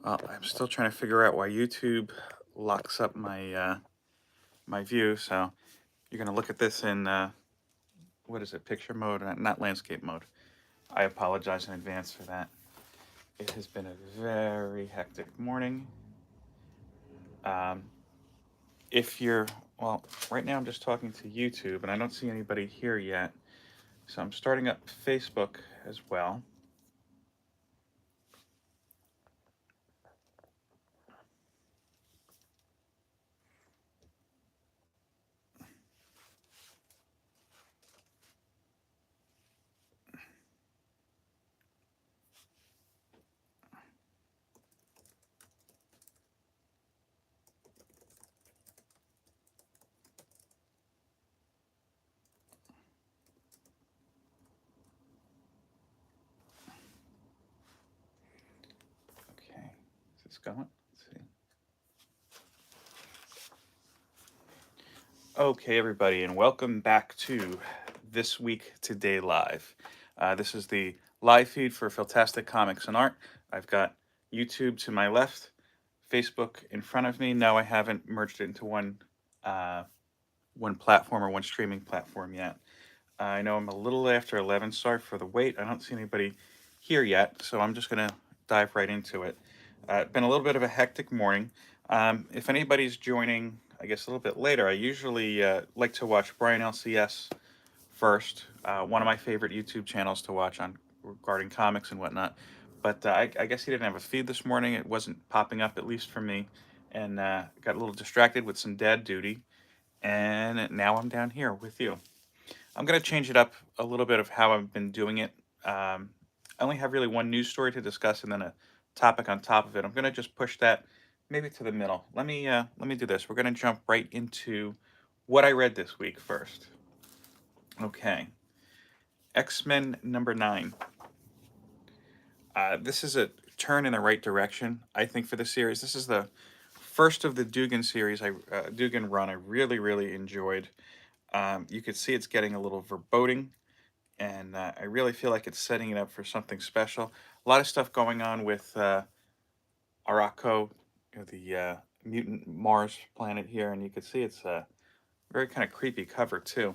I'm still trying to figure out why YouTube locks up my my view. So you're gonna look at this in what is it? Picture mode, not landscape mode. I apologize in advance for that. It has been a very hectic morning. Um, if you're well, right now I'm just talking to YouTube, and I don't see anybody here yet. So I'm starting up Facebook as well. Okay, is this going? Let's see. Okay, everybody, and welcome back to This Week Today Live. This is the live feed for Fantastic Comics and Art. I've got YouTube to my left, Facebook in front of me. No, I haven't merged it into one platform or one streaming platform yet. I know I'm a little after 11. Sorry for the wait. I don't see anybody here yet, so I'm just going to dive right into it. It's been a little bit of a hectic morning. If anybody's joining, I guess a little bit later, I usually like to watch Brian LCS first. One of my favorite YouTube channels to watch on regarding comics and whatnot. But I guess he didn't have a feed this morning. It wasn't popping up, at least for me, and got a little distracted with some dad duty. And now I'm down here with you. I'm going to change it up a little bit of how I've been doing it. I only have really one news story to discuss and then a topic on top of it. I'm going to just push that maybe to the middle. Let me do this. We're going to jump right into what I read this week first. Okay. X-Men #9. This is a turn in the right direction, I think, for the series. This is the first of the Dugan series, Dugan run I really enjoyed. You could see it's getting a little foreboding, and I really feel like it's setting it up for something special. A lot of stuff going on with Arakko, the mutant Mars planet here, and you can see it's a very kind of creepy cover too.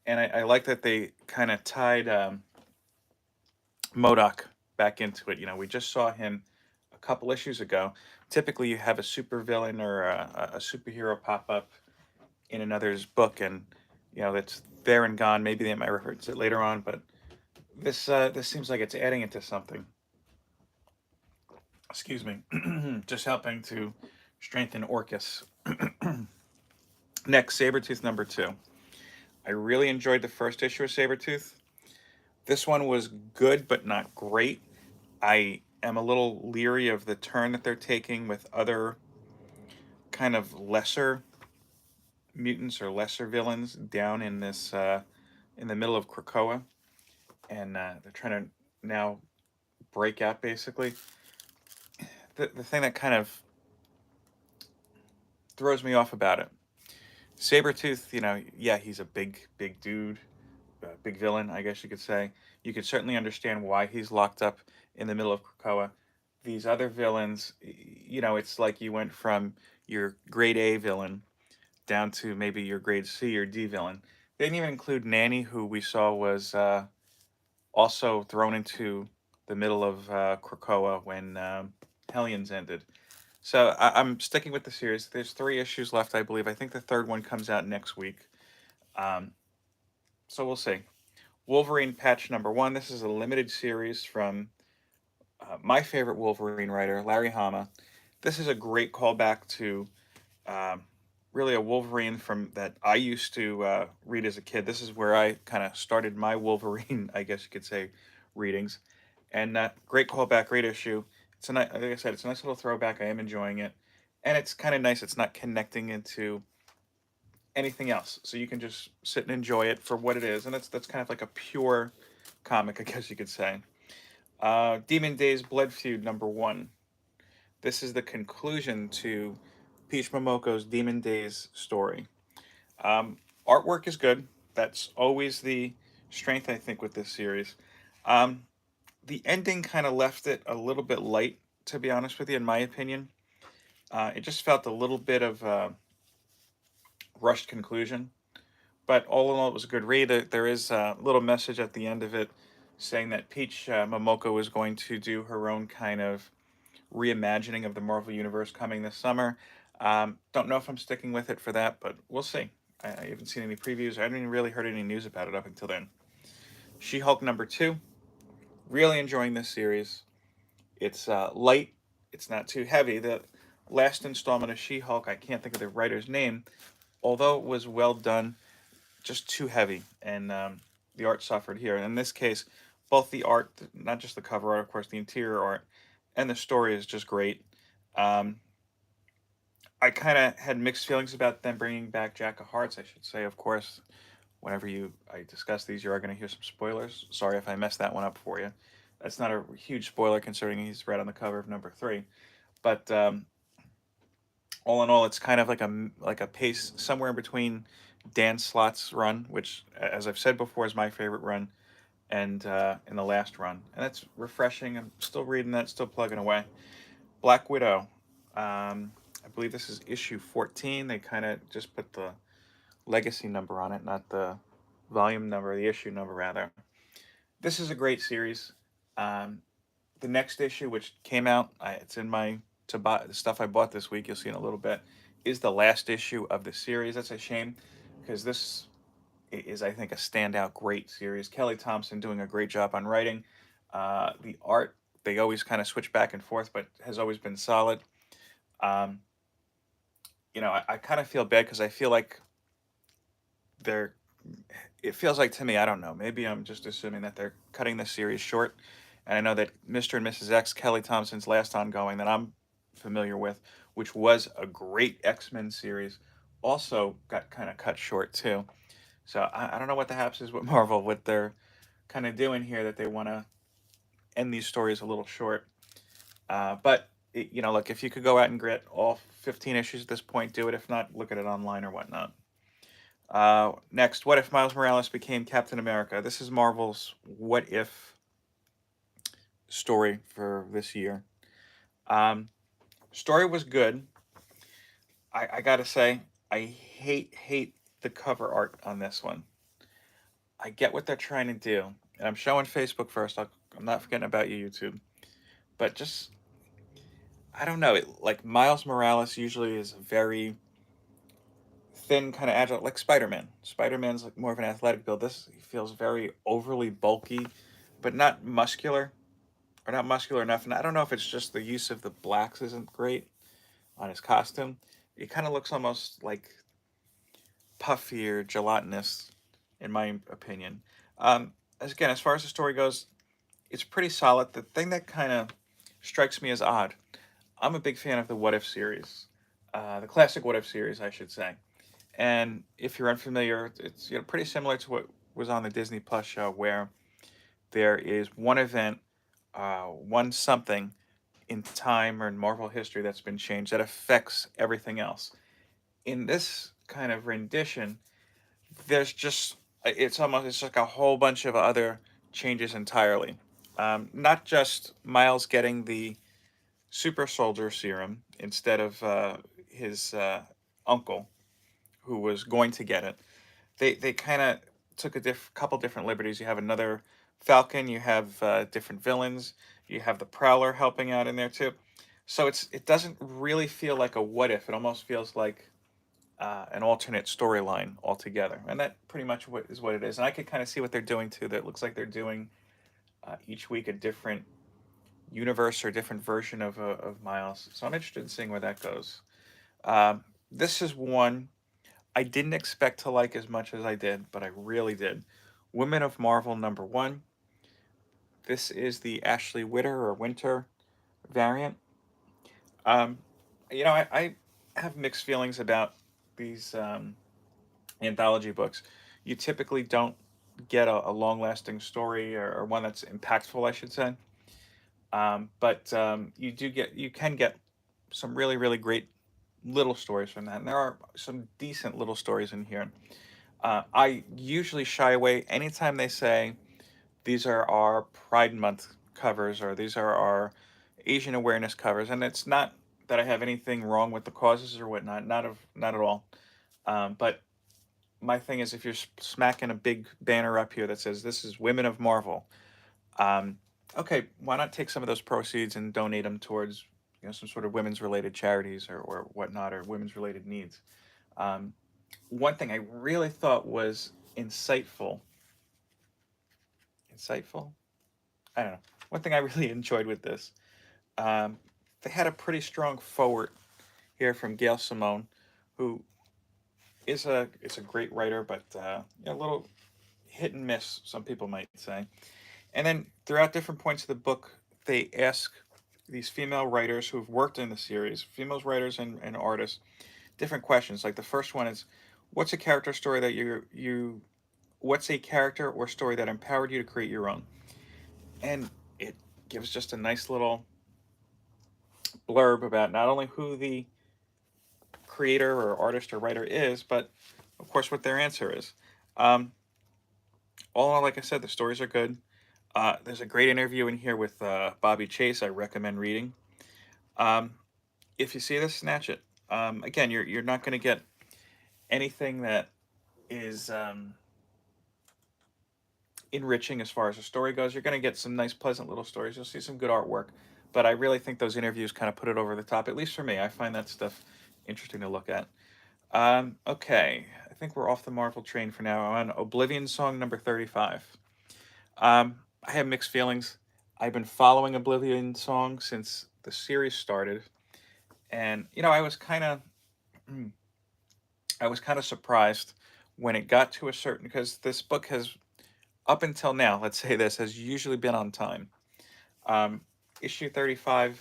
And I like that they kind of tied MODOK back into it. You know, we just saw him a couple issues ago. Typically, you have a supervillain or a superhero pop up in another's book, and you know that's there and gone. Maybe they might reference it later on, but this seems like it's adding it to something. Excuse me, just helping to strengthen Orcus. Next, Sabretooth #2. I really enjoyed the first issue of Sabretooth. This one was good, but not great. I am a little leery of the turn that they're taking with other kind of lesser mutants or lesser villains down in this in the middle of Krakoa, and they're trying to now break out basically. The thing that kind of throws me off about it, Sabretooth, you know, yeah, he's a big dude, big villain, I guess you could say. You could certainly understand why he's locked up in the middle of Krakoa. These other villains, you know, it's like you went from your grade A villain down to maybe your grade C or D villain. They didn't even include Nanny, who we saw was also thrown into the middle of Krakoa when Hellions ended. So I'm sticking with the series. There's 3 issues left, I believe. I think the third one comes out next week. Um, so we'll see. Wolverine patch #1. This is a limited series from my favorite Wolverine writer, Larry Hama. This is a great callback to um, really a Wolverine from that I used to read as a kid. This is where I kind of started my Wolverine, I guess you could say, readings. And great callback, great issue. It's a like I said, it's a nice little throwback. I am enjoying it, and it's kind of nice. It's not connecting into anything else, so you can just sit and enjoy it for what it is, and that's kind of like a pure comic, I guess you could say. Demon Days Blood Feud #1. This is the conclusion to Peach Momoko's Demon Days story. Artwork is good. That's always the strength, I think, with this series. Um, the ending kind of left it a little bit light to be honest with you, in my opinion. It just felt a little bit of a rushed conclusion. But all in all, it was a good read. There is a little message at the end of it saying that Peach Momoko is going to do her own kind of reimagining of the Marvel Universe coming this summer. Don't know if I'm sticking with it for that, but we'll see. I haven't seen any previews. I haven't even really heard any news about it up until then. She Hulk #2. Really enjoying this series. It's light. It's not too heavy. The last installment of She Hulk, I can't think of the writer's name, although it was well done, just too heavy, and the art suffered here. In this case, both the art, not just the cover art, of course, the interior art, and the story is just great. Um, I kind of had mixed feelings about them bringing back Jack of Hearts. I should say, of course, whenever I discuss these, you are going to hear some spoilers. Sorry if I messed that one up for you. That's not a huge spoiler considering he's right on the cover of #3. But all in all, it's kind of like a pace somewhere in between Dan Slott's run, which, as I've said before, is my favorite run, and in the last run, and that's refreshing. I'm still reading that, still plugging away. Black Widow. I believe this is issue 14. They kind of just put the legacy number on it, not the volume number, the issue number rather. This is a great series. Um, the next issue, which came out, it's in my to buy the stuff I bought this week. You'll see in a little bit. Is the last issue of the series. That's a shame because this is, I think, a standout great series. Kelly Thompson doing a great job on writing. The art, they always kind of switch back and forth, but has always been solid. Um, I kind of feel bad because I feel like they're. It feels like to me, I don't know. Maybe I'm just assuming that they're cutting this series short. And I know that Mr. and Mrs. X, Kelly Thompson's last ongoing that I'm familiar with, which was a great X-Men series, also got kind of cut short too. So I don't know what the haps is with Marvel, what they're kind of doing here, that they want to end these stories a little short. But look, if you could go out and get all 15 issues at this point, do it. If not, look at it online or whatnot. Next, what if Miles Morales became Captain America? This is Marvel's what if story for this year. Story was good. I gotta say, I hate the cover art on this one. I get what they're trying to do, and I'm showing Facebook first. I'm not forgetting about you, YouTube. But just, I don't know. Like Miles Morales usually is very thin, kind of agile, like Spider-Man. Spider-Man's like more of an athletic build. This he feels very overly bulky, but not muscular, or not muscular enough. And I don't know if it's just the use of the blacks isn't great on his costume. It kind of looks almost like puffy or gelatinous, in my opinion. As far as the story goes, it's pretty solid. The thing that kind of strikes me as odd, I'm a big fan of the What If series, the classic What If series, I should say. And if you're unfamiliar, it's pretty similar to what was on the Disney Plus show, where there is one event, one something in time or in Marvel history that's been changed that affects everything else. In this kind of rendition, there's just it's like a whole bunch of other changes entirely. Not just Miles getting the super soldier serum instead of his uncle who was going to get it. They kind of took a couple different liberties. You have another Falcon. You have different villains. You have the Prowler helping out in there too. So it doesn't really feel like a what if. It almost feels like an alternate storyline altogether, and that pretty much what it is. And I could kind of see what they're doing too. That looks like they're doing each week a different universe or different version of Miles. So I'm interested in seeing where that goes. This is one I didn't expect to like as much as I did, but I really did. Women of Marvel #1. This is the Ashley Witter or Winter variant. Um, I have mixed feelings about these anthology books. You typically don't get a long lasting story or one that's impactful, I should say. But you can get some really great little stories from that, and there are some decent little stories in here. I usually shy away anytime they say these are our Pride Month covers or these are our Asian awareness covers, and it's not that I have anything wrong with the causes or whatnot, not at all. But my thing is, if you're smacking a big banner up here that says this is Women of Marvel, um, okay, why not take some of those proceeds and donate them towards some sort of women's related charities or whatnot, or women's related needs. Um, One thing I really thought was insightful. I don't know. One thing I really enjoyed with this, um, they had a pretty strong forward here from Gail Simone, who is a great writer, but a little hit and miss, some people might say. And then throughout different points of the book, they ask these female writers who've worked in the series, female writers and artists, different questions. Like the first one is, what's a character story that what's a character or story that empowered you to create your own? And it gives just a nice little blurb about not only who the creator or artist or writer is, but of course what their answer is. Um, all in all, like I said, the stories are good. There's a great interview in here with Bobby Chase. I recommend reading. Um, if you see this, snatch it. Again, you're not going to get anything that is enriching as far as the story goes. You're going to get some nice, pleasant little stories. You'll see some good artwork, but I really think those interviews kind of put it over the top. At least for me, I find that stuff interesting to look at. Okay, I think we're off the Marvel train for now. I'm on Oblivion Song number 35. I have mixed feelings. I've been following Oblivion Song since the series started, and I was kind of I was kind of surprised when it got to a certain, because this book has, up until now, let's say this, has usually been on time. Um, Issue 35,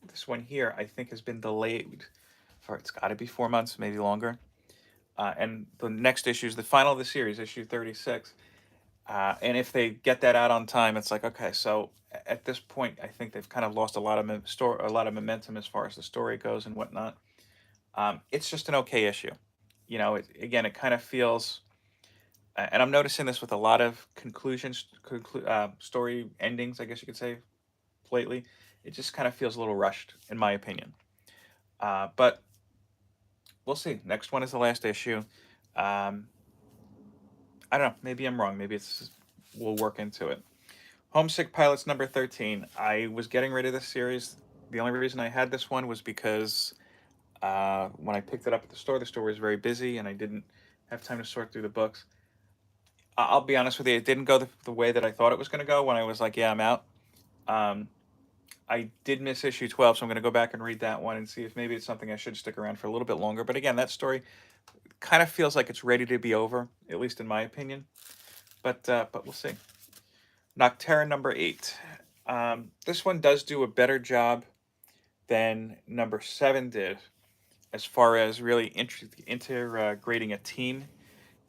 this one here, I think has been delayed for, it's got to be 4 months, maybe longer. And the next issue is the final of the series, issue 36. And if they get that out on time, it's like, okay, so at this point, I think they've kind of lost a lot of a lot of momentum as far as the story goes and whatnot. It's just an okay issue. Again, it kind of feels, and I'm noticing this with a lot of story endings, I guess you could say, lately. It just kind of feels a little rushed, in my opinion. But we'll see. Next one is the last issue. Um, I don't know. Maybe I'm wrong. Maybe we'll work into it. Homesick Pilots number 13. I was getting rid of this series. The only reason I had this one was because when I picked it up at the store was very busy and I didn't have time to sort through the books. I'll be honest with you, it didn't go the way that I thought it was going to go when I was like, yeah, I'm out. Um, I did miss issue 12, so I'm going to go back and read that one and see if maybe it's something I should stick around for a little bit longer. But again, that story kind of feels like it's ready to be over, at least in my opinion. But we'll see. Nocterra number 8. This one does do a better job than number 7 did, as far as really integrating a teen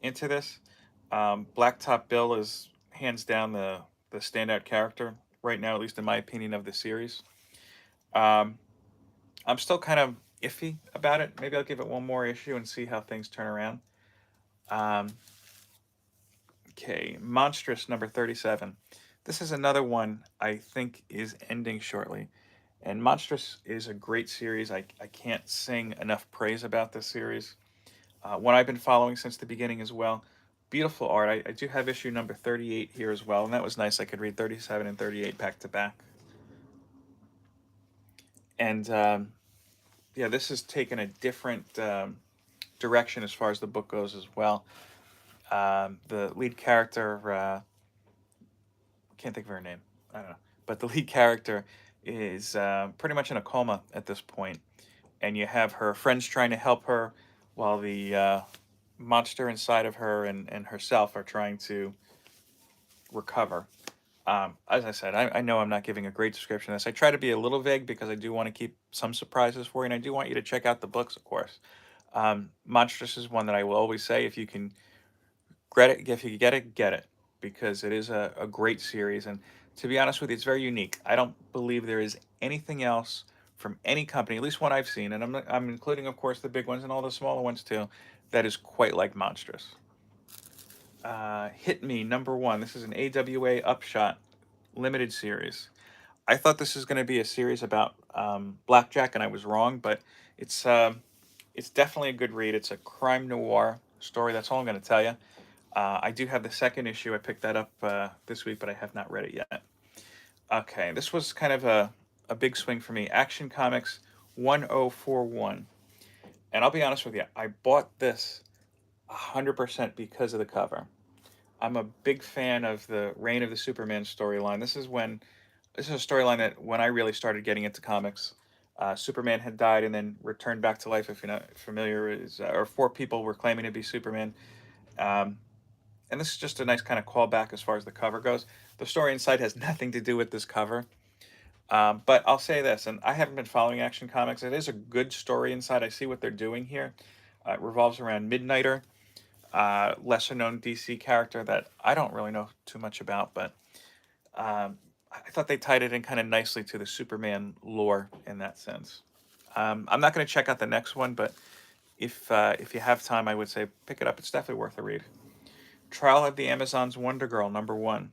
into this. Blacktop Bill is hands down the standout character right now, at least in my opinion, of the series. Um, I'm still kind of iffy about it. Maybe I'll give it one more issue and see how things turn around. Um, okay, Monstrous number 37. This is another one I think is ending shortly. And Monstrous is a great series. I can't sing enough praise about this series. One I've been following since the beginning as well. Beautiful art. I do have issue number 38 here as well, and that was nice. I could read 37 and 38 back to back. And yeah, this has taken a different direction as far as the book goes as well. The lead character, can't think of her name. I don't know. But the lead character is pretty much in a coma at this point. And you have her friends trying to help her while the monster inside of her and herself are trying to recover. As I said, I know I'm not giving a great description of this. I try to be a little vague because I do want to keep some surprises for you, and I do want you to check out the books, of course. Monstrous is one that I will always say, if you can if you get it, because it is a great series. And to be honest with you, it's very unique. I don't believe there is anything else from any company, at least one I've seen, and I'm including, of course, the big ones and all the smaller ones too, that is quite like Monstrous. Hit Me number 1. This is an AWA Upshot limited series. I thought this was going to be a series about blackjack, and I was wrong. But it's definitely a good read. It's a crime noir story. That's all I'm going to tell you. I do have the second issue. I picked that up this week, but I have not read it yet. Okay, this was kind of a big swing for me. Action Comics 1041. And I'll be honest with you, I bought this 100% because of the cover. I'm a big fan of the Reign of the Superman storyline. This is a storyline that when I really started getting into comics, Superman had died and then returned back to life. If you're not familiar, or four people were claiming to be Superman. Um, and this is just a nice kind of callback as far as the cover goes. The story inside has nothing to do with this cover. But I'll say this, and I haven't been following Action Comics. It is a good story inside. I see what they're doing here. It revolves around Midnighter, lesser known DC character that I don't really know too much about, but I thought they tied it in kind of nicely to the Superman lore in that sense. I'm not going to check out the next one, but if you have time, I would say pick it up. It's definitely worth a read. Trial of the Amazons Wonder Girl #1.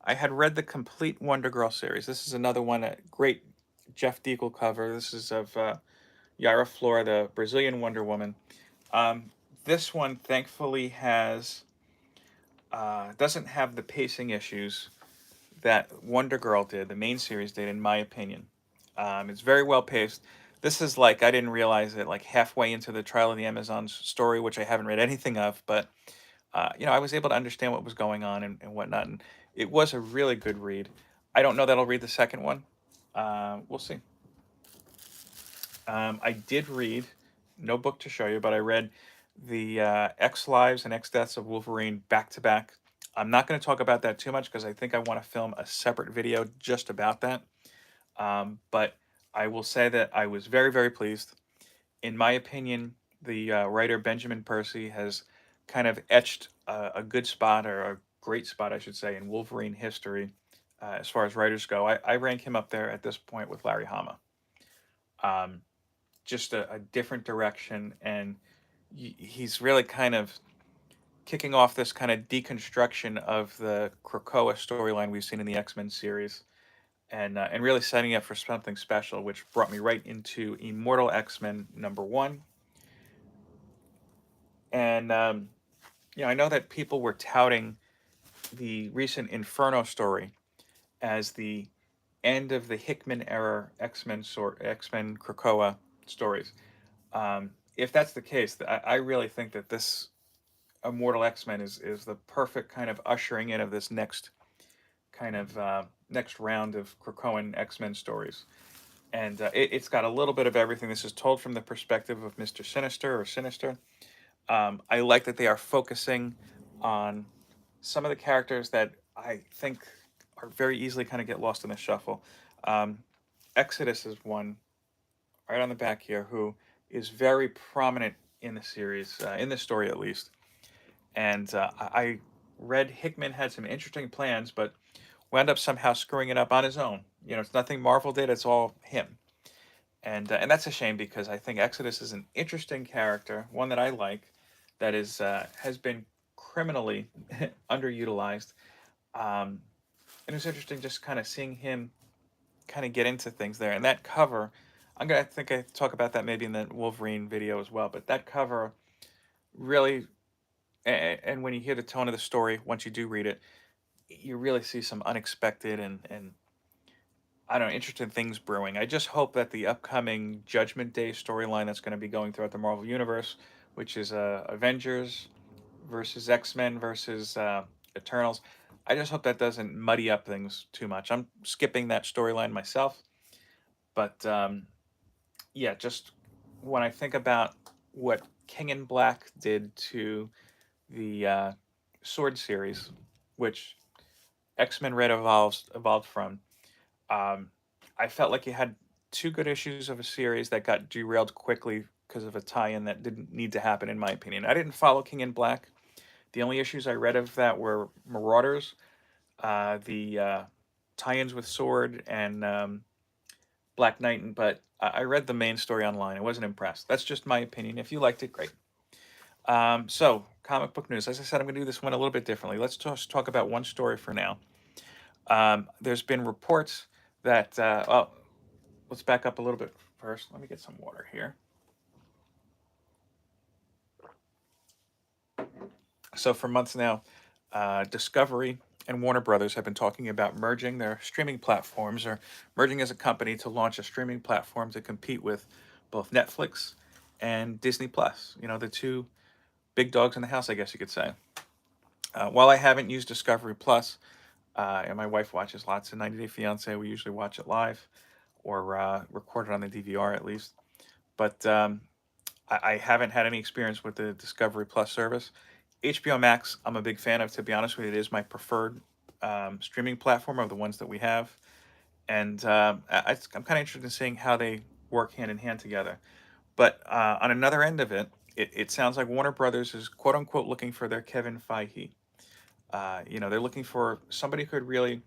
I had read the complete Wonder Girl series. This is another one, a great Jeff Deagle cover. This is of Yara Flora, the Brazilian Wonder Woman. This one thankfully doesn't have the pacing issues that Wonder Girl did, the main series did, in my opinion. It's very well paced. This is like, I didn't realize it, like halfway into the Trial of the Amazons story, which I haven't read anything of, but I was able to understand what was going on and whatnot, and it was a really good read. I don't know that I'll read the second one. We'll see. I did read, no book to show you, but I read the X Lives and X Deaths of Wolverine back to back. I'm not going to talk about that too much because I think I want to film a separate video just about that. But I will say that I was very, very pleased. In my opinion, the writer Benjamin Percy has kind of etched a good spot, or a great spot, I should say, in Wolverine history as far as writers go. I rank him up there at this point with Larry Hama. Um, just a different direction, and he's really kind of kicking off this kind of deconstruction of the Krakoa storyline we've seen in the X-Men series, and really setting up for something special, which brought me right into Immortal X-Men #1. And I know that people were touting the recent Inferno story as the end of the Hickman era X-Men Krakoa stories. If that's the case, I really think that this Immortal X-Men is the perfect kind of ushering in of this next round of Krakoan X-Men stories. And it's got a little bit of everything. This is told from the perspective of Mr. Sinister or Sinister. I like that they are focusing on some of the characters that I think are very easily kind of get lost in the shuffle. Um, Exodus is one right on the back here who is very prominent in the series, in the story at least. And I read Hickman had some interesting plans, but wound up somehow screwing it up on his own. It's nothing Marvel did; it's all him. And that's a shame because I think Exodus is an interesting character, one that I like, that is has been criminally underutilized. Um, and it's interesting just kind of seeing him kind of get into things there. And that cover, I think I talk about that maybe in the Wolverine video as well. But that cover really, and when you hear the tone of the story, once you do read it, you really see some unexpected and I don't know, interesting things brewing. I just hope that the upcoming Judgment Day storyline that's going to be going throughout the Marvel Universe, which is Avengers versus X-Men versus Eternals, I just hope that doesn't muddy up things too much. I'm skipping that storyline myself, but yeah, just when I think about what King in Black did to the Sword series, which X-Men Red evolved from, um, I felt like you had two good issues of a series that got derailed quickly because of a tie-in that didn't need to happen, in my opinion. I didn't follow King in Black. The only issues I read of that were Marauders, the tie-ins with Sword, and Black Knight. But I read the main story online. I wasn't impressed. That's just my opinion. If you liked it, great. So, comic book news. As I said, I'm going to do this one a little bit differently. Let's just talk about one story for now. There's been reports that, well, let's back up a little bit first. Let me get some water here. So for months now, Discovery and Warner Brothers have been talking about merging their streaming platforms, or merging as a company to launch a streaming platform to compete with both Netflix and Disney Plus. You know, the two big dogs in the house, I guess you could say. While I haven't used Discovery Plus, and my wife watches lots of 90 Day Fiance, we usually watch it live or record it on the DVR at least. But I haven't had any experience with the Discovery Plus service. HBO Max, I'm a big fan of. To be honest with you, it is my preferred streaming platform of the ones that we have, and I'm kind of interested in seeing how they work hand in hand together. But on another end of it, it sounds like Warner Brothers is quote unquote looking for their Kevin Feige. You know, they're looking for somebody who could really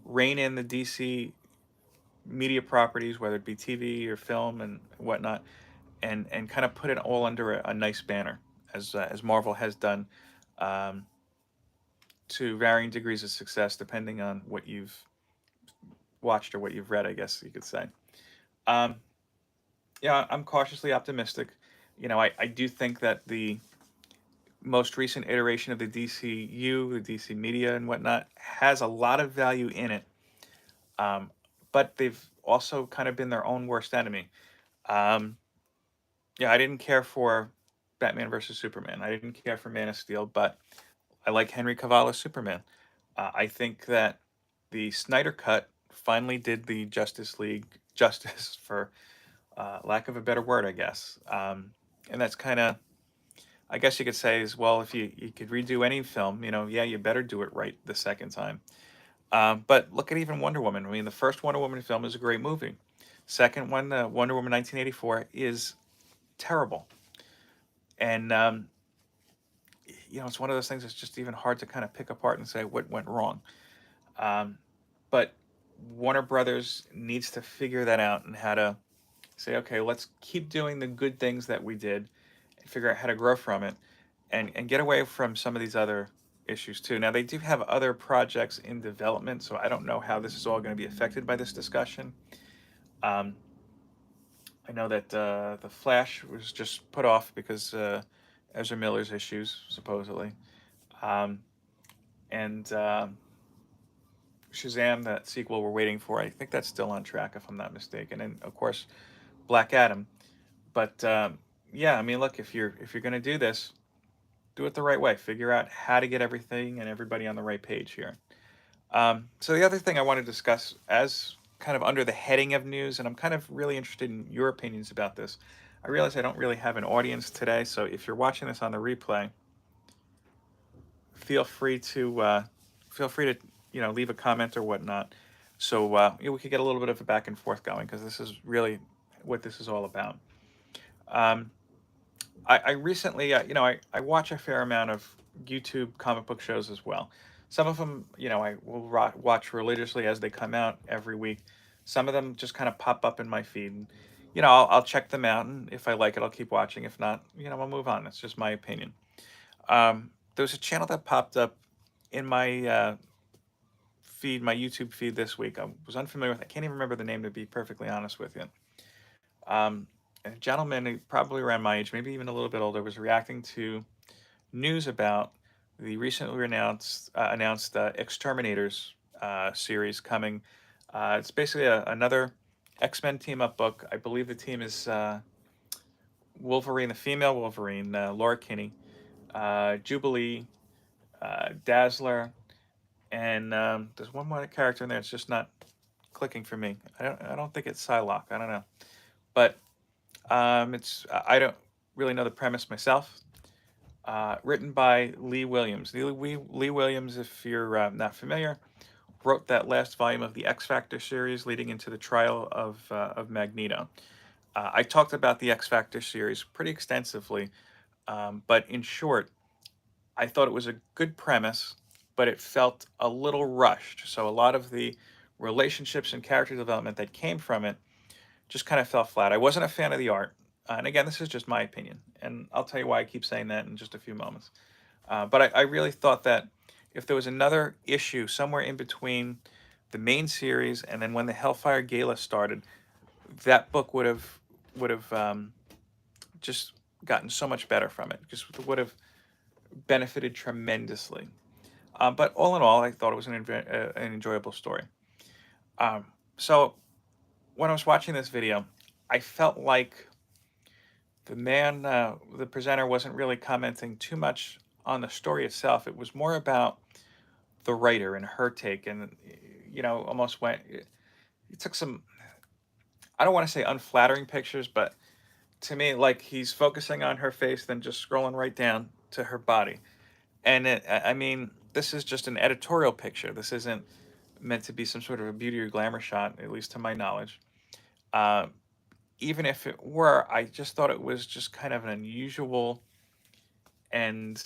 rein in the DC media properties, whether it be TV or film and whatnot, and kind of put it all under a nice banner, as Marvel has done, um, to varying degrees of success, depending on what you've watched or what you've read, I guess you could say. Um, yeah, I'm cautiously optimistic. You know, I do think that the most recent iteration of the DCU, the DC media and whatnot, has a lot of value in it. Um, but they've also kind of been their own worst enemy. Um, yeah, I didn't care for Batman versus Superman. I didn't care for Man of Steel, but I like Henry Cavill as Superman. I think that the Snyder Cut finally did the Justice League justice, for lack of a better word, I guess. And that's kind of, I guess you could say, is, well, if you could redo any film, you know, yeah, you better do it right the second time. But look at even Wonder Woman. I mean, the first Wonder Woman film is a great movie. Second one, Wonder Woman 1984, is terrible. And you know, it's one of those things that's just even hard to kind of pick apart and say what went wrong. Um, but Warner Brothers needs to figure that out, and how to say, okay, let's keep doing the good things that we did and figure out how to grow from it, and get away from some of these other issues too. Now, they do have other projects in development, so I don't know how this is all going to be affected by this discussion. Um, I know that The Flash was just put off because Ezra Miller's issues, supposedly. Um, and Shazam, that sequel we're waiting for, I think that's still on track, if I'm not mistaken. And of course, Black Adam. But yeah, I mean, look, if you're going to do this, do it the right way. Figure out how to get everything and everybody on the right page here. So the other thing I want to discuss, as kind of under the heading of news, and I'm kind of really interested in your opinions about this. I realize I don't really have an audience today, so if you're watching this on the replay, feel free to leave a comment or whatnot, so we could get a little bit of a back and forth going, because this is really what this is all about. Um, I recently, I watch a fair amount of YouTube comic book shows as well. Some of them, I will watch religiously as they come out every week. Some of them just kind of pop up in my feed, and I'll check them out, and if I like it, I'll keep watching. If not, I'll move on. It's just my opinion. There was a channel that popped up in my feed, my YouTube feed this week. I was unfamiliar with. I can't even remember the name, to be perfectly honest with you. Um, a gentleman, probably around my age, maybe even a little bit older, was reacting to news about the recently announced Exterminators series coming. It's basically another X-Men team-up book. I believe the team is Wolverine, the female Wolverine, Laura Kinney, Jubilee, Dazzler, and there's one more character in there. It's just not clicking for me. I don't think it's Psylocke. I don't know, but I don't really know the premise myself. Written by Lee Williams. Lee Williams, if you're not familiar, wrote that last volume of the X Factor series leading into the trial of Magneto. I talked about the X Factor series pretty extensively, but in short, I thought it was a good premise, but it felt a little rushed. So a lot of the relationships and character development that came from it just kind of fell flat. I wasn't a fan of the art. And again, this is just my opinion. And I'll tell you why I keep saying that in just a few moments. But I really thought that if there was another issue somewhere in between the main series, and then when the Hellfire Gala started, that book would have just gotten so much better from it. Just would have benefited tremendously. But all in all, I thought it was an enjoyable story. Um, so when I was watching this video, I felt like the presenter, wasn't really commenting too much on the story itself. It was more about the writer and her take, and almost went. He took some. I don't want to say unflattering pictures, but to me, like he's focusing on her face, then just scrolling right down to her body. And I mean, this is just an editorial picture. This isn't meant to be some sort of a beauty or glamour shot, at least to my knowledge. Uh, Even if it were, I just thought it was just kind of an unusual and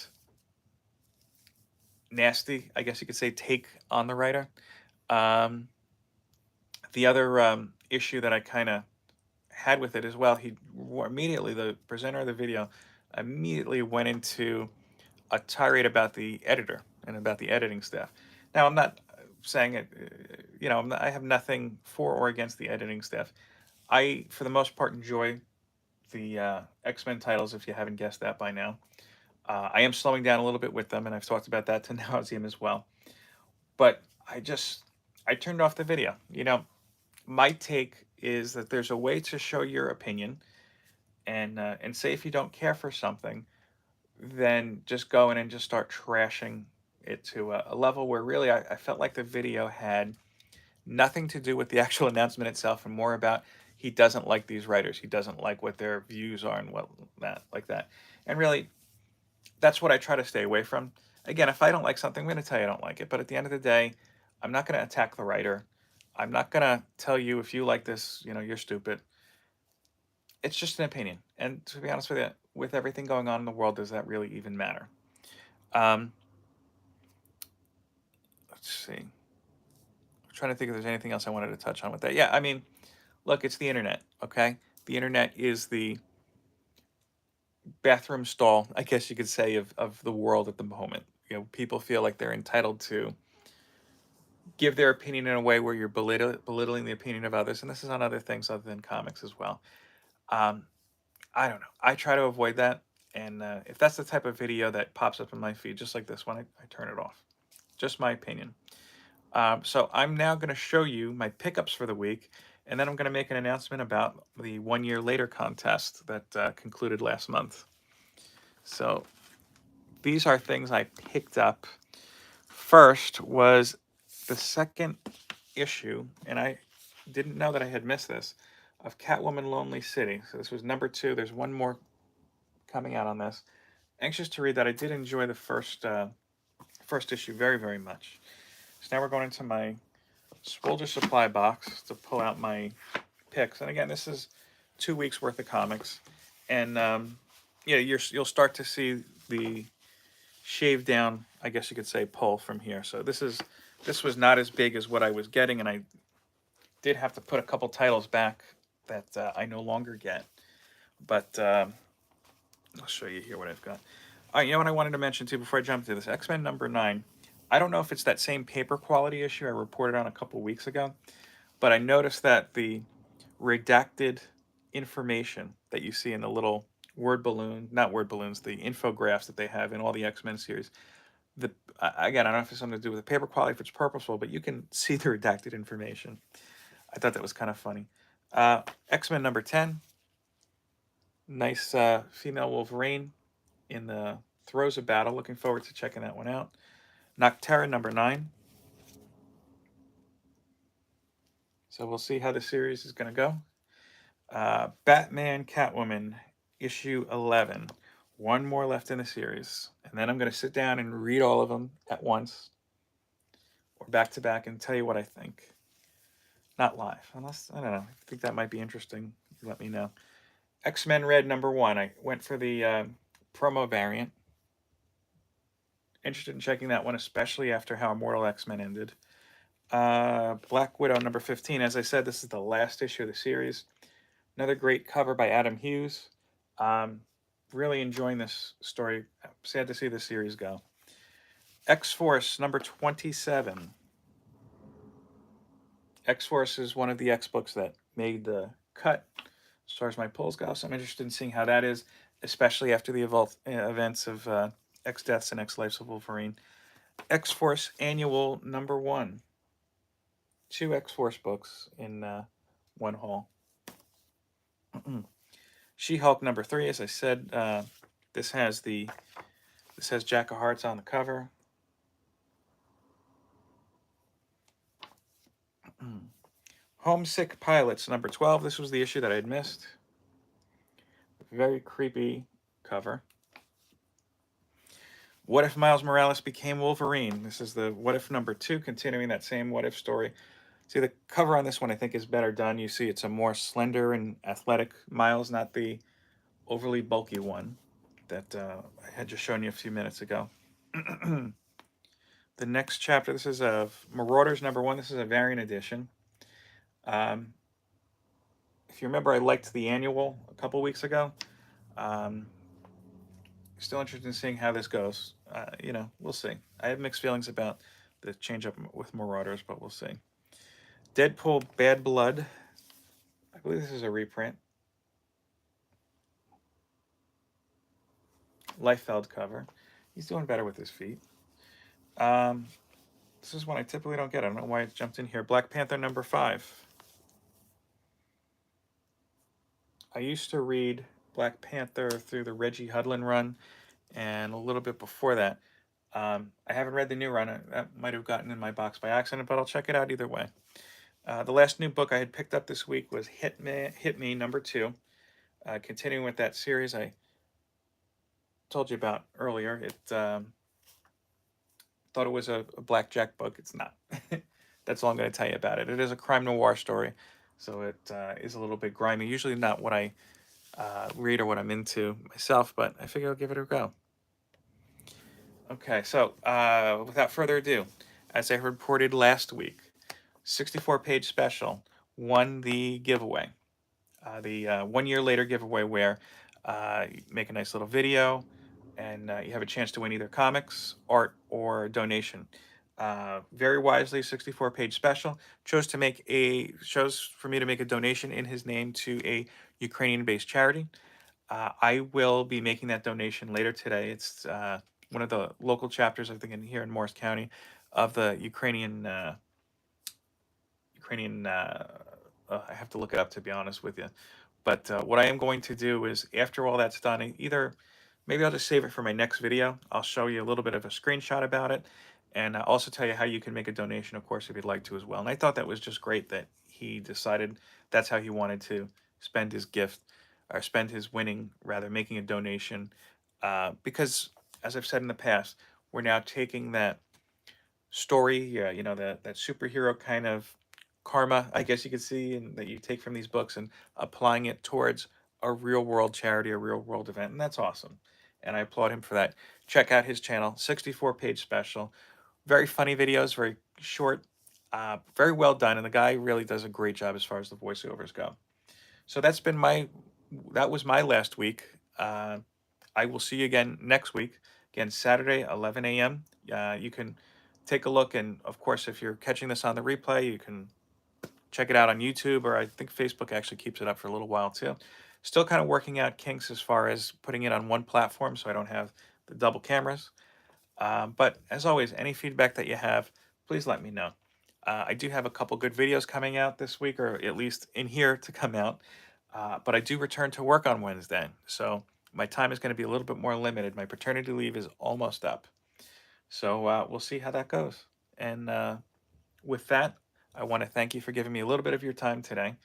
nasty, I guess you could say, take on the writer. Um, the other issue that I kind of had with it as well, immediately, the presenter of the video immediately went into a tirade about the editor and about the editing staff. Now, I'm not saying it, I have nothing for or against the editing staff. I, for the most part, enjoy the X-Men titles, if you haven't guessed that by now. I am slowing down a little bit with them, and I've talked about that to nauseam as well. But I turned off the video. My take is that there's a way to show your opinion, and say if you don't care for something, then just go in and just start trashing it to a level where really I felt like the video had nothing to do with the actual announcement itself, and more about he doesn't like these writers. He doesn't like what their views are and what that like that. And really, that's what I try to stay away from. Again, if I don't like something, I'm going to tell you I don't like it. But at the end of the day, I'm not going to attack the writer. I'm not going to tell you if you like this, you're stupid. It's just an opinion. And to be honest with you, with everything going on in the world, does that really even matter? Um, let's see. I'm trying to think if there's anything else I wanted to touch on with that. Yeah, I mean, look, it's the internet, okay? The internet is the bathroom stall, I guess you could say, of the world at the moment. People feel like they're entitled to give their opinion in a way where you're belittling the opinion of others, and this is on other things other than comics as well. Um, I don't know. I try to avoid that, and if that's the type of video that pops up in my feed, just like this one, I turn it off. Just my opinion. So I'm now going to show you my pickups for the week, and then I'm going to make an announcement about the 1 year later contest that concluded last month. So these are things I picked up. First was the second issue, and I didn't know that I had missed this, of Catwoman Lonely City. So this was number 2. There's one more coming out on this. Anxious to read that. I did enjoy the first issue very, very much. So now we're going into my Swolger supply box to pull out my picks. And again, this is 2 weeks worth of comics. And you'll start to see the shaved down, I guess you could say, pull from here. So this was not as big as what I was getting, and I did have to put a couple titles back that I no longer get. But I'll show you here what I've got. All right, what I wanted to mention too before I jump into this, X-Men number 9. I don't know if it's that same paper quality issue I reported on a couple weeks ago, but I noticed that the redacted information that you see in the little not word balloons, the infographics that they have in all the X-Men series, again, I don't know if it's something to do with the paper quality, if it's purposeful, but you can see the redacted information. I thought that was kind of funny. X-Men number 10. Nice female Wolverine in the throes of battle. Looking forward to checking that one out. Nocterra number 9. So we'll see how the series is going to go. Batman Catwoman issue 11. One more left in the series. And then I'm going to sit down and read all of them at once or back to back and tell you what I think. Not live, unless, I don't know, I think that might be interesting. Let me know. X-Men Red number 1. I went for the promo variant. Interested in checking that one, especially after how Immortal X-Men ended. Black Widow number 15. As I said, this is the last issue of the series. Another great cover by Adam Hughes. Really enjoying this story. Sad to see the series go. X-Force number 27. X-Force is one of the X books that made the cut as far as my polls go, so I'm interested in seeing how that is, especially after the events of X Deaths and X Lives of Wolverine. X-Force Annual #1. 2 X-Force books in one haul. She-Hulk #3, as I said, this has Jack of Hearts on the cover. Homesick Pilots #12. This was the issue that I had missed. Very creepy cover. What If Miles Morales Became Wolverine? This is the What If #2, continuing that same What If story. See, the cover on this one I think is better done. You see it's a more slender and athletic Miles, not the overly bulky one that I had just shown you a few minutes ago. The next chapter, this is Marauders #1. This is a variant edition. If you remember, I liked the annual a couple weeks ago. Still interested in seeing how this goes. We'll see. I have mixed feelings about the change up with Marauders, but we'll see. Deadpool Bad Blood. I believe this is a reprint. Liefeld cover. He's doing better with his feet. This is one I typically don't get. I don't know why it jumped in here. Black Panther #5. I used to read Black Panther through the Reggie Hudlin run, and a little bit before that. I haven't read the new run. That might have gotten in my box by accident, but I'll check it out either way. The last new book I had picked up this week was Hit Me #2. Continuing with that series I told you about earlier. It thought it was a blackjack book. It's not. That's all I'm going to tell you about it. It is a crime noir story, so it is a little bit grimy. Usually not what I read or what I'm into myself, but I figure I'll give it a go. Okay, so without further ado, as I reported last week, 64-page special won the giveaway. The 1 year later giveaway where you make a nice little video and you have a chance to win either comics, art, or donation. Very wisely, 64-page special chose for me to make a donation in his name to a Ukrainian-based charity. I will be making that donation later today. It's one of the local chapters, I think, here in Morris County, of the Ukrainian. I have to look it up to be honest with you. But what I am going to do is, after all that's done, maybe I'll just save it for my next video. I'll show you a little bit of a screenshot about it, and also tell you how you can make a donation, of course, if you'd like to as well. And I thought that was just great that he decided that's how he wanted to spend his gift, or spend his winning, rather, making a donation. Because, as I've said in the past, we're now taking that story, that superhero kind of karma, I guess you could see, and that you take from these books and applying it towards a real world charity, a real world event, and that's awesome. And I applaud him for that. Check out his channel, 64-page special. Very funny videos, very short, very well done, and the guy really does a great job as far as the voiceovers go. So that was my last week. I will see you again next week. Again, Saturday, 11 a.m. You can take a look, and of course, if you're catching this on the replay, you can check it out on YouTube, or I think Facebook actually keeps it up for a little while too. Still kind of working out kinks as far as putting it on one platform so I don't have the double cameras. But as always, any feedback that you have, please let me know. I do have a couple good videos coming out this week, or at least in here to come out. But I do return to work on Wednesday, so my time is going to be a little bit more limited. My paternity leave is almost up. So we'll see how that goes. And with that, I want to thank you for giving me a little bit of your time today.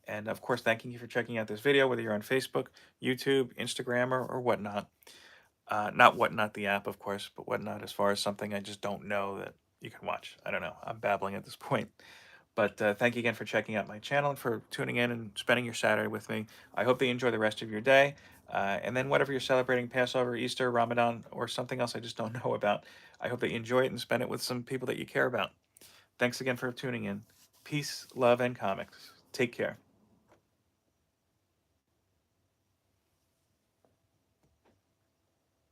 And of course, thanking you for checking out this video, whether you're on Facebook, YouTube, Instagram, or whatnot. Not Whatnot, the app, of course, but Whatnot as far as something I just don't know that you can watch. I don't know. I'm babbling at this point. But thank you again for checking out my channel and for tuning in and spending your Saturday with me. I hope that you enjoy the rest of your day. And then whatever you're celebrating, Passover, Easter, Ramadan, or something else I just don't know about, I hope that you enjoy it and spend it with some people that you care about. Thanks again for tuning in. Peace, love, and comics. Take care.